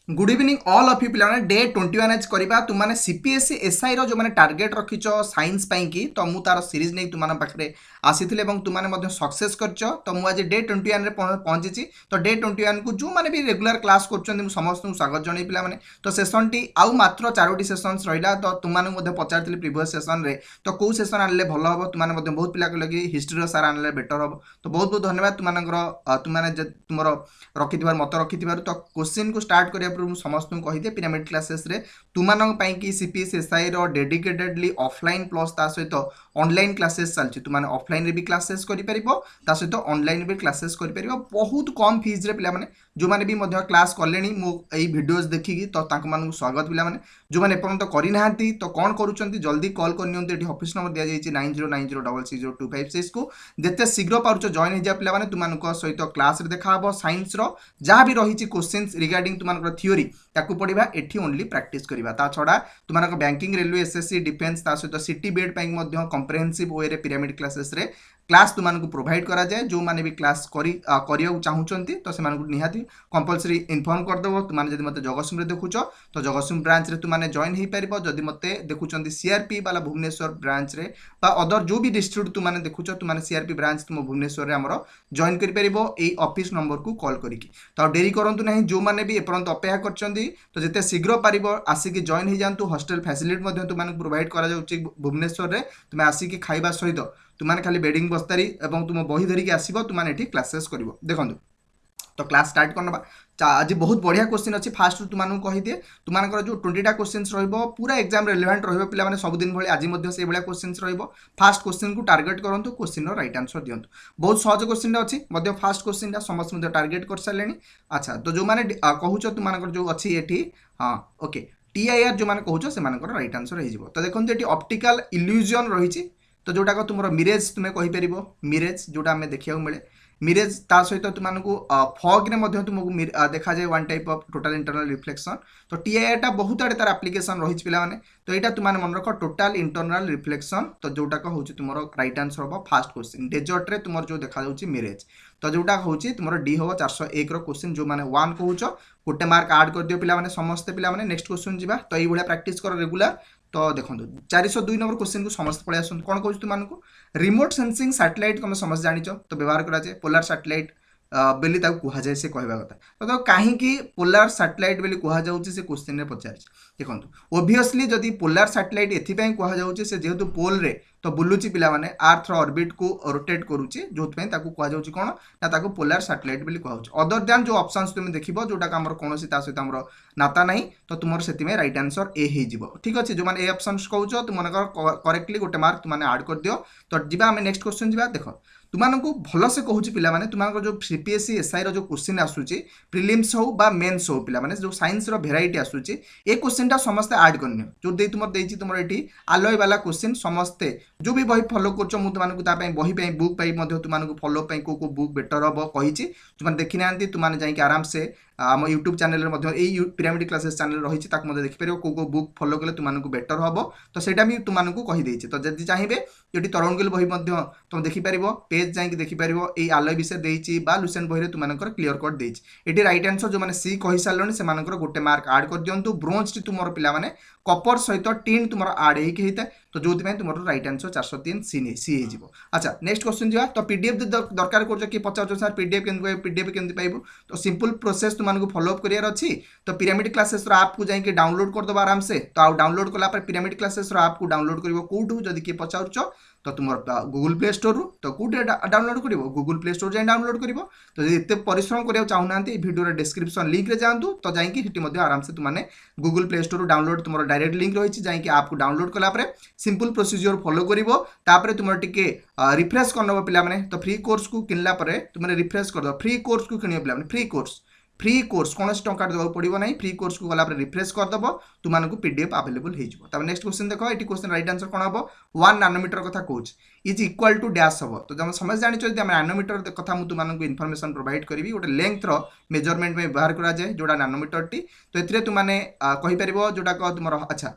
Good evening all of you पिला day 21 as करवा तुमने सीपीएससी एसआई रो जो मैंने टार्गेट रखिच साइंस की तो मु तार सीरीज नहीं तुम पाखे आसी तुमने सक्सेस कर तो मुझे डे 21 रे पहुंची तो डे 21 को जो मैंने भी रेगुलर क्लास कर समस्त स्वागत जन पे तो सेसन टी आउ मात्र 4टी सेसन्स रहा तो तुमने पचारि प्रिवियस सेसन रे तो कौ सेसन आने भल हम तुमने बहुत पिला लगे हिस्ट्री सार आने बेटर हम तो बहुत बहुत धन्यवाद तुमने तुम रखि मत रखि तो क्वेश्चन को स्टार्ट करने समस्त कहीदे पिरामिड क्लासेस रे तुमानंग कि सीपीएससी एसआई रो डेडिकेटेडली ऑफलाइन प्लस ता सहित ऑनलाइन क्लासेस चलछि तुमाने ऑफलाइन रे भी क्लासेस करि परिबो ता सहित ऑनलाइन भी क्लासेस करि परिबो बहुत कम फीस रे पिला माने जो माने भी मध्य क्लास कलेनी मो एई वीडियोस देखिकी तो तांको मानू स्वागत पिला माने जो माने एपर्यंत करि नाहंती तो कोन करूचंती जल्दी कॉल करनियंती एठी ऑफिस नंबर दिया जाइछि 9090660256 को जेते शीघ्र पारुचो जॉइन हो जा पिला माने तुमानको सहित क्लास रे देखा हबो साइंस रो जहा भी रहिछि क्वेश्चंस रिगार्डिंग तुमानको थियोरी ताकू पढ़ा एठी ओनली प्रैक्टिस करबा ता छडा तुमानको बैंकिंग रेलवे एसएससी डिफेंस ता सहित सिटी बेड पैंक मध्य कॉम्प्रिहेंसिव वे रे पिरामिड क्लासेस रे क्लास तुमको प्रोवाइड करा जाए जो माने भी क्लास करिया चाहूचंती तो से मानकु निहाती कंपलसरी इन्फॉर्म कर देबो तुमाने जदि मते जगतसिंह रे देखुचो तो जगतसिंह ब्रांच रे तुमाने जॉइन हेई परिबो जदि मते देखुचंती सीआरपी वाला भुवनेश्वर ब्रांच रे बा अदर जो भी district Tumane देखुचो Tumane CRP branch तुम भुवनेश्वर रे हमरो जॉइन करि परिबो एई ऑफिस नंबर को कॉल करिकी तो डेरी करंतु नाही जो माने भी एपर्यंत अपेक्षा करचंती तो जेते शीघ्र पारिबो आसिकी जॉइन हेई जानतु हॉस्टल फैसिलिटी मध्ये तुमाने प्रोवाइड करा जाउची भुवनेश्वर रे तुमे आसिकी खाइबा सहित तुमने खाली बेडिंग बस्तारी एवं तुम बही धरिकी आसब तुमने ये क्लासेस कर देखो तो क्लास स्टार्ट करना आज बहुत बढ़िया क्वेश्चन अच्छी फास्ट तुमको कहीदे तुमको जो 20टा क्वेश्चन पूरा एग्जाम रेलेवेंट पे सबुदिन भाई आज से भाया क्वेश्चन फास्ट क्वेश्चन को टार्गेट करूँ क्वेश्चन राइट आंसर दिंतु बहुत सहज क्वेश्चन अच्छी फास्ट क्वेश्चन समस्त टार्गेट कर सारे अच्छा तो जो मैंने कहूच तुम जो अच्छी ये हाँ ओके टीआईआर जो मैंने कहूच से राइट आंसर हो तो देखो ये ऑप्टिकल इल्यूजन रही तो जोटा को तुम मिरेज तुम्हें कहीपर मिरेज जोटा आम देखा मिले मिरेज ता सहित तुमको फग रे तुमको देखा जाए one type of total internal reflection तो टीआईआर टा बहुत आड़े तार एप्लिकेशन रही पे तो यहाँ तुमने मन रख टोटल इंटरनल रिफ्लेक्शन तो जोटा हूँ तुम राइट आंसर हम फास्ट क्वेश्चन डेजर्ट रे तुम जो देखा मिरेज तो जोटा हूँ तुम डी हम 401 क्वेश्चन जो मैंने 1 कहूच गोटे मार्क आड कर दियो पिला समस्ते पिला नेक्स्ट क्वेश्चन जा तो ये प्रैक्टिस कर रेगुलर तो देखो 402 नंबर क्वेश्चन को समस्त पड़े आस कौन कहूँ तुमको रिमोट सेंसिंग सैटेलाइट तुम समस्त जानिच तो व्यवहार कराए पोलार सैटेलाइट बेली कहुए से कहवा कथा तो कहीं पोलार सैटेलाइट बेली कहुँ से क्वेश्चन पचार देखो ओबियसली जदि पोलार सैटेलाइट एथपाई कहुए से जेहेतु पोल रे तो बुलूची पिला माने अर्थ ऑर्बिट को रोटेट करूची जो कहुँ कौन ना पोलार सैटेलाइट बेली कहूँ अदर दैन जो ऑप्शंस तुम देखिबो जोटा आमर कौन सहित आमर नाता नहीं तो तुम से राइट आंसर ए हो ठीक अच्छे जो मैंने ए ऑप्शंस कहूँ तुम करेक्टली गोटे मार्क तुमने आड कर दियो तो जीवा आम नेक्स्ट क्वेश्चन जीवा देख तुमको भल से कहूँ पे तुम जो सीपीएससी एसआई रो क्वेश्चन आसूची प्रिलिम्स हो बा मेन्स हो पे जो साइंस रो भेराइटी आसूची ए क्वेश्चन टा समस्ते आड करनी जो तुम ये आलोय वाला क्वेश्चन समस्ते जो भी बही फॉलो कर तुमको बही बुक तुमको फॉलो को बुक बेटर हम कही जो देखी ना तुमने जाकि आराम से आम YouTube channel pyramid classes channel रही देखिपर को बुक फॉलो कले तुमको बेटर हम तो सेटा भी तुमको कहीदे तो जब चाहिए ये तरणगुल बही तुम देखिपर पेज जाकि देखिपर ये आलोय विषय देती लुसेन बही तुम क्लीयर कट देती ये राइट आंसर जो मैंने सी कही सारे से गोटे मार्क आड कर दिंतु ब्रोंज टी तुम पे कपर सहित टीन तुम आड होता है तो जो तुम राइट आंसर 403 सी हो अच्छा नेक्स्ट क्वेश्चन जा तो पीडीएफ दरकार कर कि पचार सर पीडीएफ केमती पाइबू तो सिंपल प्रोसेस तुमको फॉलोअप करार अच्छी तो पिरामिड क्लासेस ऐप को जाकि डाउनलोड करदे आराम से तो डाउनलोड कलापर पिरामिड क्लासेस ऐप को डाउनलोड कर कौटू जदि किए पचार तो तुम गूगल प्ले स्टोर रू तो कौटे डाउनलोड कर गूगल प्ले स्टोर जाए डाउनलोड कर तो ये परिश्रम करा चाहूना भिडियो डिस्क्रिप्शन लिंक रे जातु तो जाकि आराम से तुमने गूगल प्ले स्टोर डाउनलोड तुम डायरेक्ट लिंक रही जाकि आप को डाउनलोड कलापर सिंपल प्रोसीजर फॉलो कर तुम टे रिफ्रेश करनब पे तो फ्री कोर्स को किनला तुमने रिफ्रेश कर फ्री कोर्स को किन पे फ्री कोर्स कौन टंका देवा पड़ो ना फ्री कोर्स को गलापर रिफ्रेश करदेव तुमको पीडीएफ आवेलेबल हो नेक्स्ट क्वेश्चन देख ये क्वेश्चन राइट आंसर कौन हम 1 नानोमीटर कथा कहूँ इज इक्वाल टू डैश हम तो जब समझ जानी नानोमीटर कथा मुझे तुमको इनफॉरमेशन प्रोवाइड करी गोटे लेंथ मेजरमेंट में व्यवहार कराए जोड़ा नानोमीटर टी तो ये तुमने कहीपर जोटा तुम अच्छा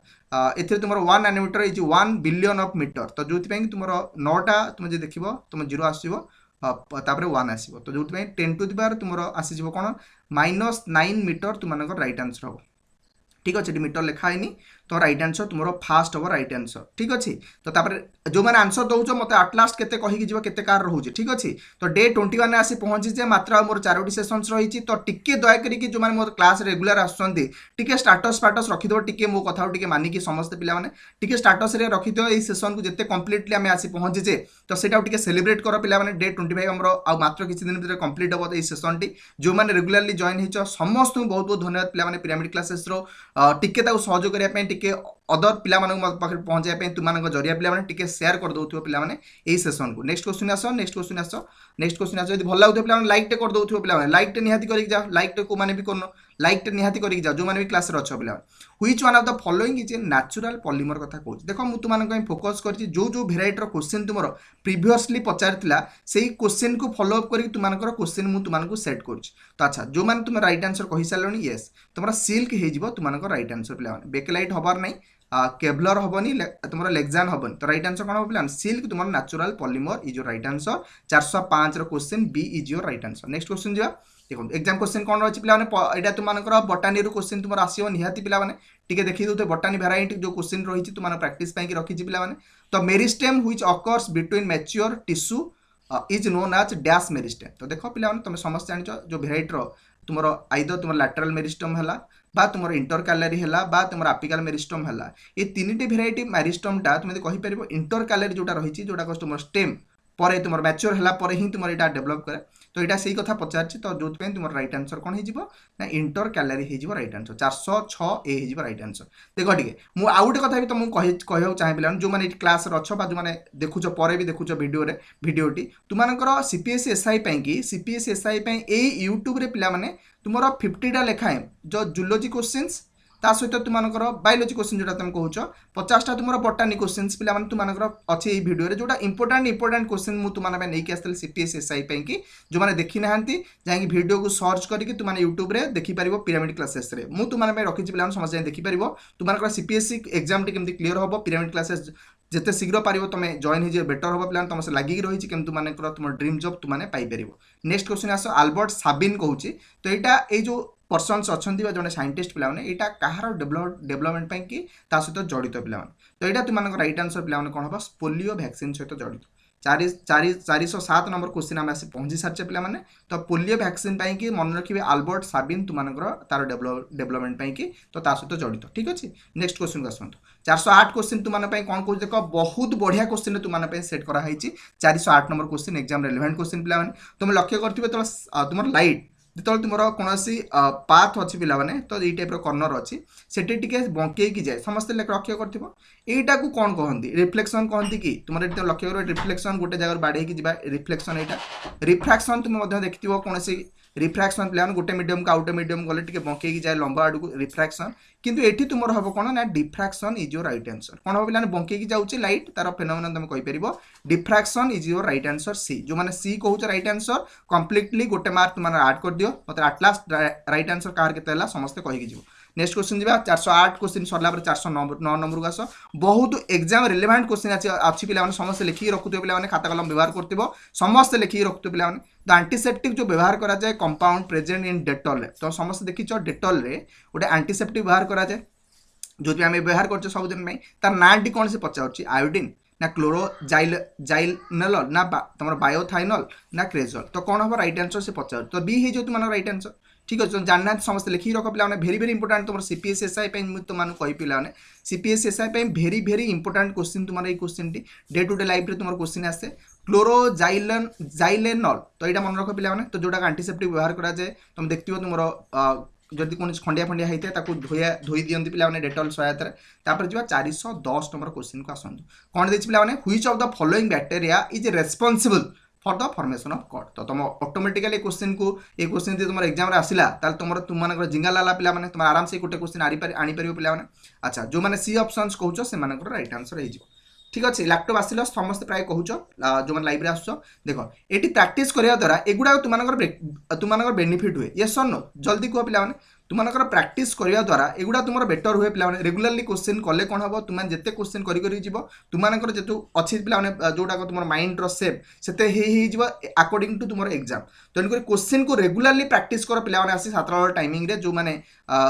ए तुम 1 nanometre is 1 billion of metre तो जो तुम 9टा तुम देख तुम जीरो आसो तापर 1 आसीबो तो जो 10 टू द पावर तुमरो आसी जिवो कोन -9 मीटर तुमनकर राइट आंसर हो ठीक अच्छे मीटर लिखाई तो राइट आंसर तुम फास्ट हम राइट आंसर ठीक अच्छे तो जो मैंने आंसर दौच मत आटलास्ट के कहीकि के कार रोचे ठीक अच्छे तो डे 21 आसी पहुंची मात्र मोर 4टी सेसन्स रही तो टिके दयाकोरी जो मैंने मोर क्लास रेगुलर आसुँच स्टाटस फाटस रखिद टे मो कथा टे मानिकी समस्त पे स्टाटस रखिद ये सेसन को जिते कम्प्लीटली आम आसी पहुंचे तो से सेलिब्रेट कर पे डे 25 आम मात्र किसी दिन भर कम्प्लीट हम ये सेसन टी जो मैंने रेगुलारली जॉइन हो समस्त बहुत बहुत धन्यवाद पे पिरामिड क्लासेस टिके सहयोग करने टिके अदर पिला पाखे पहुँचाई तुम जरिया पे टिके शेयर कर दो पे यही सेसन को नेक्स्ट क्वेश्चन आस नेक्स्ट क्वेश्चन आस भल लगे पे लाइक टे कर दो पे लाइक टे निहाती कर जाओ लाइक टे को मैंने भी करनो लाइक टे निहाती कर जाओ जो मैंने भी क्लास अच्छे पे which one of the following is a natural polymer कथा कहूँ देख मुझे तुम फोकस कर जो भेराइटर क्वेश्चन तुम प्रिवियसली पचार से क्वेश्चन को फॉलोअप कर क्वेश्चन मुझे तुमको सेट कर तो अच्छा जो मैंने तुम राइट आंसर कही सारे येस तुम सिल्क हो तुम राइट आंसर पे बेकलाइट हबार नहीं केबलर हेनी तुम लेक्जान हेनी तो राइट आंसर कौन हम पे सिल्क तुम natural polymer is your right answer 405 question B is your right answer next question जा देखो एग्जाम क्वेश्चन कौन रही पे तुम बटानी क्वेश्चन तुम आसो निहाती पे देखी दो बटानी भेराइटी जो क्वेश्चन रही तुम प्रैक्टिस रखी पे तो meristem which occurs between mature tissue is known as dash meristem तो देख पे तुम समस्त जान जो भेराइटर तुम आइदर तुम लैटरल मेरिस्टम है बा तुम इंटरकालरी है बा तुम आपिकल मेरिस्टम है ये 3टी भेराइटी मेरिस्टमटा तुम कहीपर इंटरकालरी जोटा रही जोटा तुम स्टेम पर तुम मैच्योर है ही तुम यहाँ डेभलप करे तो यहाँ से कथा पचार तो जो तुम राइट आंसर कौन हो इंटर कैलरी हो राइट आंसर 406 ए हो राइट आंसर देख टे मुझे आउ गोटे कथा भी तुमको कहूँ चाहिए पे जो मैंने क्लास अच्छ जो मैंने देखुच पर भी देखुच भिडियोटी तुम सीपीएससी एसआई कि सीपीएससी एसआई यूट्यूब पे तुम 50टा लेखाएं जो जूलोजी क्वेश्चंस ता सहित तुम बायोलोजी क्वेश्चन जो तुम कहो 50टा तुम बटानी क्वेश्चंस पे तुम अच्छे ये भिडियो जोटा इंपोर्टाट क्वेश्चन मुझे तुम नहीं आसती सीपीएससी एसआई कि जो मैंने देखी ना जहाँकि भिडियो को सर्च करके तुम यूट्यूब रे देखिपर पिरामिड क्लासेस मुझे तुम रखी पे समस्त देखिपर तुम सीपीएससी एग्जाम केमती क्लीयर हम पिरामिड क्लासेस जिते शीघ्र पार तुम जॉइन हो बेटर हम पे तुम से लगिक रही है तुम तुम ड्रीम जॉब तुमने पाइपर नेक्स्ट क्वेश्चन आस आल्बर्ट साबिन कहूँ तो यहाँ ये जो पर्सन्स अच्छा जड़े साइंटिस्ट पे यहाँ कहार डेभलपमेंट कि सहित जड़ित पे तो यहाँ तुम राइट आंसर पे कौन हम पोलियो वैक्सीन सहित जड़ित 407 नंबर क्वेश्चन आम आसी पहुँची सारे पे तो पोलियो वैक्सीन कि मन रखिए आल्बर्ट साबिन तुम तार डेभलपमेंट कि तो सहित जड़ित ठीक अच्छे नेक्स्ट क्वेश्चन को आसतु 408 क्वेश्चन तुम कौन कह देख बहुत बढ़िया क्वेश्चन तुम सेट कराई 408 number question exam relevant question पे तुम लक्ष्य करते तुम लाइट जो तुम कौन पाथ अच्छी पे तो ये टाइप कर्नर अच्छी से बंकई जाए समस्त लक्ष्य करटा को कौन कहती रिफ्लेक्शन कहती कि तुम लक्ष्य कर रिफ्लेक्शन गोटे जगह बाड़े रिफ्लेक्शन यहाँ रिफ्रैक्शन तुम देखी कौन रिफ्रैक्शन पे गोटे मीडियम को आउटे मीडियम गले टे बंकई जाए लंबा आड़ को रिफ्रैक्शन किंतु एठी तुम हम कौन ना diffraction is your right answer कौन हम पे बंकई जाऊँचे लाइट तार फेनोमेनन तुम कहीपर diffraction is your right answer C जो मैंने सी कहूँ राइट आंसर कम्प्लीटली गोटे मार्क तुम आड कर दियो मतलब आटलास्ट राइट आंसर कहार के समस्ते कहीकि जीव नेक्स्ट क्वेश्चन जा 408 क्वेश्चन सरला 409 नंबर को आस बहुत एग्जाम रिलेवेंट क्वेश्चन अच्छी पे समस्त लिखिक रखुए पे खाता कलम व्यवहार कर समस्त लिखिक रखुए पे तो आंटीसेप्टिक जो व्यवहार करा जाए कंपाउंड प्रेजेंट इन डेटल तो समस्त देखीच डेटल रे गोटे आंटीसेप्टिक व्यवहार करा जाए जो आम व्यवहार कर सबुदिन तार नाटी कौन से पचार आयोडीन ना क्लोरो जाइलनल ना तुम बायोथाइनल ना क्रेजल तो कौन हम राइट आंसर से पचार तो बी हो तुम राइट आंसर ठीक अच्छे जानना समस्त लिखिक रख पे भेरी भेरी इंपोर्टाट तुम सीपीएससी एसआई तुम कही पे CPSC SI very very important question तुम ये क्वेश्चन टी डे टू डे लाइफ तुम क्वेश्चन आसे क्लोरो जाइलेनल तो यहाँ मन रख पे तो जोटा आंटीसेप्टिक व्यवहार करा जाए तुम देखिए तुम जदि कौन खंडिया फंडिया होता है धोई दिखती पे डेटल सहायता जी 410 नंबर क्वेश्चन को आसतु कौन देखिए पे which of the following bacteria is responsible for the formation of cut तो तुम ऑटोमेटिकली क्वेश्चन को ये क्वेश्चन तुम एग्जाम आसला तुम जिंगा लाला पे तुम आराम से गोटे क्वेश्चन आनीपर पे अच्छा जो मैंने सी ऑप्शंस कहूँ से राइट आंसर हो ठीक अच्छे लैपटॉप आसिल समस्त प्राय कहूँ जो मैंने लाइव आस देख ये प्रैक्टिस करने द्वारा एगुड़ा तुम बेनिफिट हुए ये सर नो जल्दी कह पे तुमको प्रैक्टिस करने द्वारा एगुड़ा तुम बेटर हुए पे रेगुलाली क्वेश्चन कले कौन हम तुम जिते क्वेश्चन कर तुमको जेतु अच्छी पे जोटा तुम माइंड सेप से अकॉर्डिंग टू तुम एग्जाम तेणुक क्वेश्चन को रेगुलाली प्रैक्टिस कर पे आसी 7 टाइमिंग जो मैंने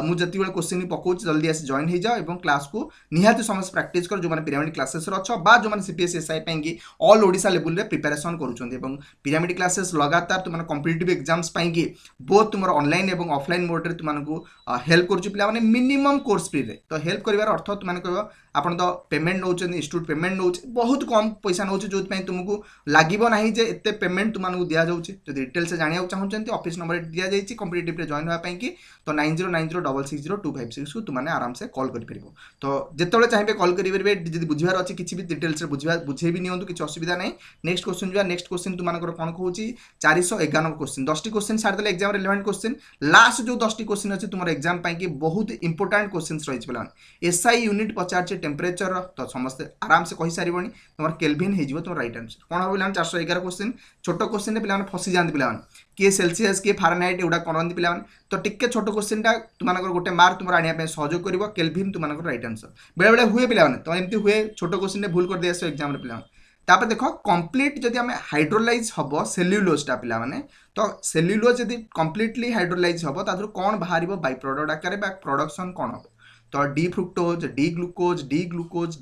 मुझे क्वेश्चन पकाऊँ जल्दी आसी जॉइन हो जाओ और क्लास को निहाती समस्त प्रैक्टिस कर जो पिरामिड क्लासेस अच्छो जो सीपीएसई एसआई पाई ऑल ओडिशा लेवल रे प्रिपरेशन करुँच पिरामिड क्लासेस लगातार तुम कॉम्पिटिटिव एग्जाम्स पाई बहुत तुम ऑनलाइन और ऑफलाइन मोड रे तुमको हेल्प कर मिनिमम कोर्स फ्री रे तो हेल्प कर अर्थ तुमने कह आपन तो पेमेंट नौ इंस्टीट्यूट पेमेंट नौ बहुत कम पैसा नौ जो तुमको लगे ना जे एत पेमेंट तुमको दि जाऊँगी जो डिटेल से जाना चाहते ऑफिस नंबर दि जाइए कॉम्पिटिटिव जॉइन होगापी कि तो 9090660256 को तुमने आराम से कॉल कर तो जिते चाहिए कॉल करेंगे जी बुझार अच्छी किसी भी डिटेल्स बुझे भी नियंतु किसी असुविधा नहीं नेक्स्ट क्वेश्चन जा नेक्स्ट क्वेश्चन तुमको कौन कहूँ 411 क्वेश्चन 10टी क्वेश्चन छाड़देले एग्जाम रिलेवेंट क्वेश्चन लास्ट जो 10टी क्वेश्चन अच्छी तुम एग्जाम पाई बहुत इंपोर्टाट क्वेश्चन रही पे एसआई यूनिट पचार टेम्परेचर तो समस्ते आराम से कही सारे तुम केल्विन हो तुम राइट आंसर कौन हम पे 411 क्वेश्चन छोट क्वेश्चन पे फसी जाते पे किए सेल्सियस किए फारेनहाइट एगुड़ा करते पे तो टिके छोट क्वेश्चन टा तुम गोटे मार्क तुम आने सहयोग कर केल्विन तुम राइट आंसर बेले बेले हुए पे तो एमती हुए छोट क्वेश्चन भूल कर दे आस एग्जाम पे देख कंप्लीट जदि आम हाइड्रोलाइज हम सेल्युलोजटा पे तो सेल्युलोज जब कंप्लीटली हाइड्रोलाइज हम तादर कौन बाहर बाई प्रोडक्ट आकार प्रोडक्शन कौन हम तो D fructose D glucose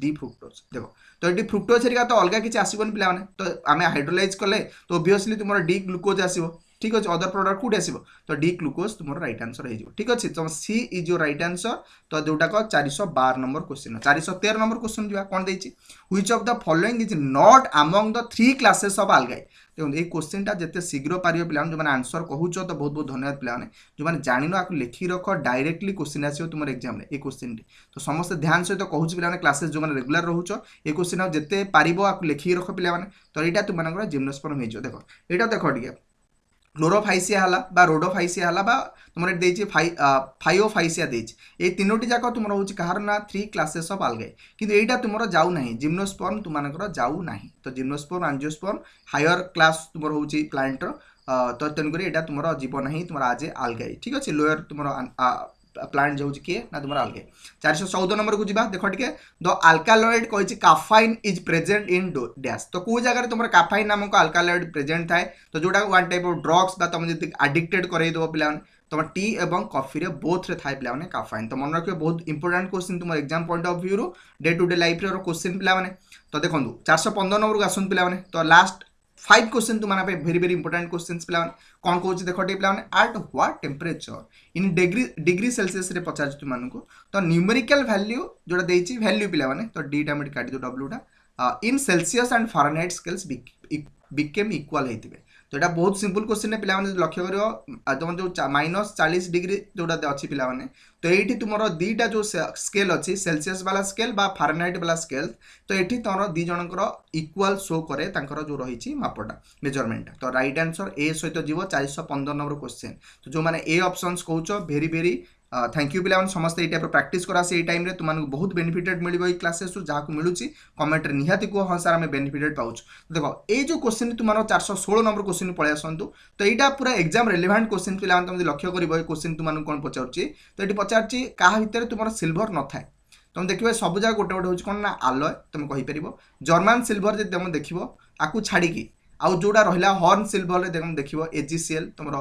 D fructose देखो तो ये फ्रुक्टोज हेरिका तो अलग किसी आसबन पे तो आम हाइड्रोलाइज कले तो ओबियसली तुम डी ग्लूकोज आसो ठीक अच्छे अदर प्रोडक्ट कौटे आसो तो डी ग्लूकोज तुम राइट आंसर हो ठीक अच्छे तो C is your right answer तो जोटाक 412 नंबर क्वेश्चन 413 नंबर क्वेश्चन जा कौन देती which of the following is not among the 3 classes of आलगाई देखो ये क्वेश्चन टा जिते शीघ्र पार पे जो मैंने आंसर कहूँ तो बहुत बहुत धन्यवाद पे जो मैंने जान आपको लिखी रख डायरेक्टली क्वेश्चन आसो तुम एग्जाम ये क्वेश्चन तो समस्त ध्यान सहित कहूँ पे क्लासेस जो रेगुलर रोच ये क्वेश्चन आप जिते पार आपको लिखी रख पे तो यहाँ तुम जिम्नोस्पर्म हो देखो यहाँ देख टे क्लोरोफाइसिया है रोडोफाइसिया है तुम फाइओफाइसिया ये तीनोटी जाक तुम हूँ कहार ना 3 क्लासेस ऑफ आलगाई किंतु एटा तुम जाऊ ना जिम्नोस्पर्म तुम जाऊ ना तो जिम्नोस्पर्म एंजियोस्पर्म हायर क्लास तुम हूँ प्लांटर तो तेणुक यहाँ तुम जीव ना तुम आज ए आलगाई ठीक अच्छे लोअर तुम प्लांट जाऊँ किए ना तुम आलगाई 414 नंबर को जीवा देख टे द आल्कालॉइड कही काफाइन इज प्रेजेंट इन डैश तो कौ जगह तुम काफाइन नामक आल्कालॉइड प्रेजेंट थाए तो जोटा वन टाइप ऑफ ड्रग्स तुम जी आडिक्टेड करदेव पे तुम टी और कॉफी रे बोथ रे थाए पे काफाइन तो मन रखिए बहुत इंपोर्टेंट क्वेश्चन तुम exam point of view day to day life रे क्वेश्चन पे तो देखो 415 नंबर को आसत पे तो लास्ट 5 क्वेश्चन तुम वेरी वेरी इंपोर्टेंट क्वेश्चन पे कौन कहूँ देख पे at what temperature in degree Celsius रे पचार तुमको तो न्यूमेरिकल वैल्यू जोटा देती वैल्यू पे तो डीटा मिट काट दो डब्ल्यूटा in Celsius and Fahrenheit scales became equal होते तो यहाँ बहुत सिंपल क्वेश्चन पे लक्ष्य कर तुम जो -40 डिग्री जोटा अच्छी पे तो ये तुम दीटा जो स्केल अच्छी सेल्सियस वाला स्केल बा फारेनहाइट वाला स्केल तो ये तुम दी जनकर इक्वाल शो करे जो रही मापटा मेजरमेंट तो राइट आंसर ए सहित जीव 415 नंबर क्वेश्चन तो जो मैंने ए ऑप्शंस कहूँ वेरी वेरी थैंक यू पे समस्त टाइप प्रैक्टिस करा से टाइम तुमको बहुत बेनिफिटेड मिल क्लासेस जहाँ को मिलूँ कमेंट निहाती कह हाँ सार आम बेनिफिटेड पाँच देखो ये जो क्वेश्चन तुम 416 नंबर क्वेश्चन पलि आसतु तो यहाँ पूरा एग्जाम रेलेवेंट क्वेश्चन पे तुम लक्ष्य कर क्वेश्चन तुमको कौन पचार तो ये पचार क्या भितर तुम सिल्वर न थाए तुम देखिए सब जगह गोटे गोटे हूँ कौन ना आलय तुम कहीपर जर्मान सिल्वर जब तुम देख आपको छाड़ी आउ जोड़ा रहा हॉर्न सिल्वर देख AgCl तुम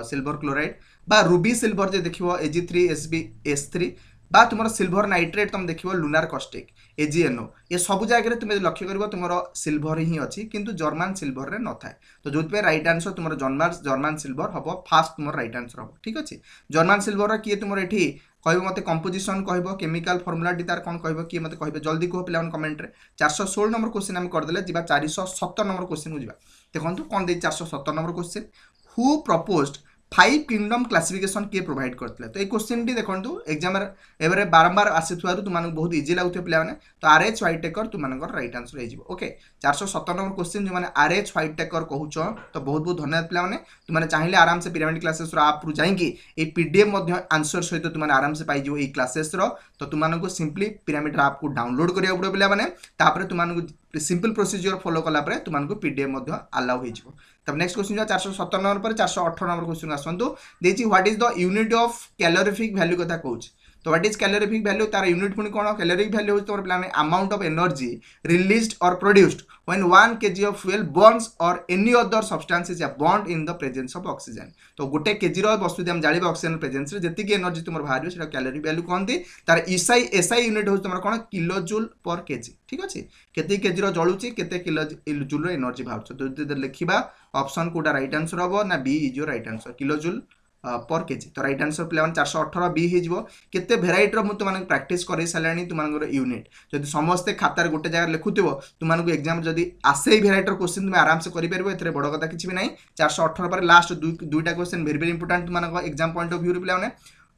सिल्वर क्लोराइड बा रूबी सिल्वर जो देख Ag3SbS3 बा तुम सिल्वर नाइट्रेट तुम देख लुनार कस्टिक AgNO ये सब जगह तुम लक्ष्य कर तुम सिल्वर ही अच्छी किंतु जर्मान सिल्वर रे न थाए तो जो राइट आंसर तुम जर्मान सिल्वर हम फास्ट तुम राइट आंसर हम ठीक अच्छे जर्मान सिल्वर किए तुम ये कह मत कंपोजिशन कह केमिकल फर्मुला तार कौन कह किए मत कह जल्दी कह पे कमेंट 416 नंबर क्वेश्चन आम करदे जी 417 नंबर क्वेश्चन को जी देखो कौन दे 417 number question who proposed 5 kingdom classification किए प्रोवाइड करते तो ये क्वेश्चन टी देखो एग्जाम एवं बारंबार आसुवर तुमको बहुत इजी लगुए पे तो RH व्हाइटेकर तुम राइट आंसर हो ओके 417 नंबर क्वेश्चन जो मैंने RH व्हाइटेकर कहूँ तो बहुत बहुत धन्यवाद पे तुमने चाहिए आराम से पिरामिड क्लासेस आप रू जाइए ये PDF आंसर सहित तुमने आराम से पाई ये क्लासेस तो तुमको सिंपली पिरामिड आप को डाउनलोड करा पड़े पे तुमको सिंपल प्रोसीजर फॉलो कला तुमको PDF अलाउ हो तब नेक्स्ट क्वेश्चन जो 417 नंबर पर 418 नंबर क्वेश्चन आसतु देछि what is the unit of calorific value कथा कहूछ तो व्हाट इज कैलोरीफिक वैल्यू तार यूनिट पुनी कोन कैलोरीफिक वैल्यू होय तोर प्लान अमाउंट ऑफ एनर्जी रिलीज्ड और produced when 1 kg of fuel burns और एनी अदर सब्सटेंसेस या bond in the presence of oxygen तो गोटे केजी रो वस्तु हम जालिबा ऑक्सीजन प्रेजेंस रे जति की एनर्जी तुमर बाहर सेटा कैलोरी वैल्यू कहंती तार एसआई यूनिट हो तुमर कोन किलो जूल पर केजी ठीक अछि केते केजी रो जळुची केते किलो जूल रो एनर्जी बाहर तो लिखिबा ऑप्शन कोटा राइट आंसर होबो ना B is your right answer kilojoule per kg तो राइट आंसर पे 418 बी हो केते भेराइटी रो तुम प्रैक्टिस कर सारे तुम यूनिट जब समस्ते खातार गोटे जगह लिखुव तुमको एग्जाम जब आसे भेराइटर क्वेश्चन तुम आराम से कर बड़ कथा किसी भी ना 418 पर लास्ट दुईटा क्वेश्चन भेरी भेरी इंपोर्टेंट तुम एग्जाम पॉइंट ऑफ व्यू पे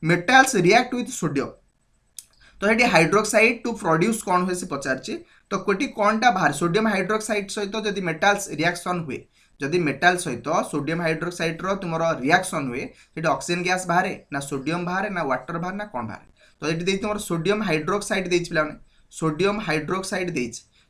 मेटल्स रिएक्ट विथ सोडियम तो ये हाइड्रोक्साइड टू प्रोड्यूस कौन हुए से पचार तो कोटी कौनटा बाहर सोडियम हाइड्रोक्साइड सहित जदि मेटाल्स रिएक्शन हुए जदि मेटाल सहित सोडियम हाइड्रोक्साइड रो तुम रिएक्शन हुए तो ऑक्सीजन गैस बाहर ना सोडियम बाहर ना वाटर बाहर ना कौन बाहर तो ये तुम सोडियम हाइड्रोक्साइड पे सोडियम हाइड्रोक्साइड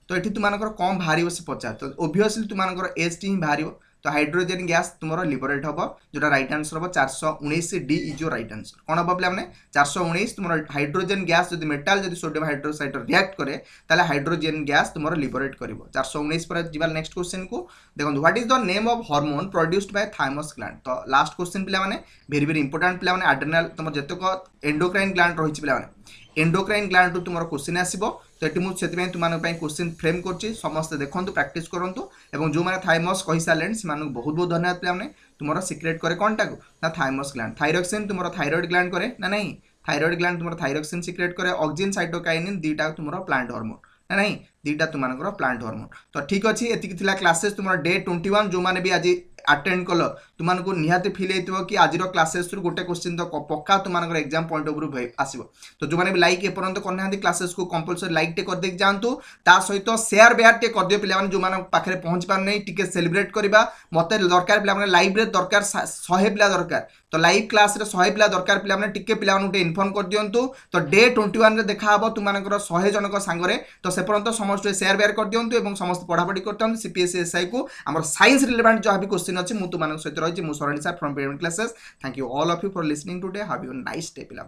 तो ये तुम कौन बाहर से पचार तो ओबियसली तुम एच टी ही बाहर तो हाइड्रोजन गैस तुम लिबरेट हम जो राइट आंसर हम 419 D is your right answer कौन हम पे 419 तुम हाइड्रोजन गैस जो मेटाल जो सोडियम हाइड्रोक्साइड रिएक्ट करे ताले हाइड्रोजन गैस तुम लिबरेट कर 419 पर जीवा नेक्स्ट क्वेश्चन को देखो what is the name of hormone produced by thymus gland तो लास्ट क्वेश्चन पे भेरी भेरी इंपोर्टेंट पे एड्रेनल तुम जतक एंडोक्राइन ग्लैंड रही पे एंडोक्राइन ग्लैंड तुम क्वेश्चन आसो तो ये मुझे तुम क्वेश्चन फ्रेम कर समस्त देखो प्रैक्टिस करूँ और जो मैंने थाइमस कही सारे से बहुत बहुत धन्यवाद पे तुम सिक्रेट करे कौनटा को ना थाइमस ग्लैंड थाइरोक्सिन तुम थाइरॉइड ग्लैंड करे ना नहीं थाइरॉइड ग्लैंड तुम थाइरोक्सिन सिक्रेट करे ऑक्सिन साइटोकाइनिन दीटा तुम प्लांट हार्मोन ना नहीं दीटा तुम प्लांट हार्मोन तो ठीक अच्छे एतिक क्लासेस तुम डे 21 जो मैंने भी आज अटेंड कल तुमको निहाती फिल हो कि आज क्लासेस गोटे क्वेश्चन तो पक्का तुम एग्जाम पॉइंट ऑफ व्यू आसो तो जो मैंने भी लाइक एपर्यंत करना क्लासेस को कंपलसरी लाइक टे कर जातु ता सहित शेयर बेयर टे कर दियो पे जो पाखे पहुंच पार नहीं टिके सेलिब्रेट करवा मत दरकार पे लाइव रे दरकार 100 पिला दरकार तो लाइव क्लास रे 100 पिला दरकार पे टिके पिला इनफॉर्म कर दिंतु तो डे 21 रे देखा हम तुम 100 जनक सांगरे तो से पर्यंत समस्त शेयर बेयर कर दिंतु और समस्त पढ़ापढ़ी करते सीपीएससी एसआई को आम साइंस रिलेवेंट जो भी क्वेश्चन अच्छी मुझे तुम सहित रही मुझे sir from parent classes thank you all of you for listening today have you nice day पिला।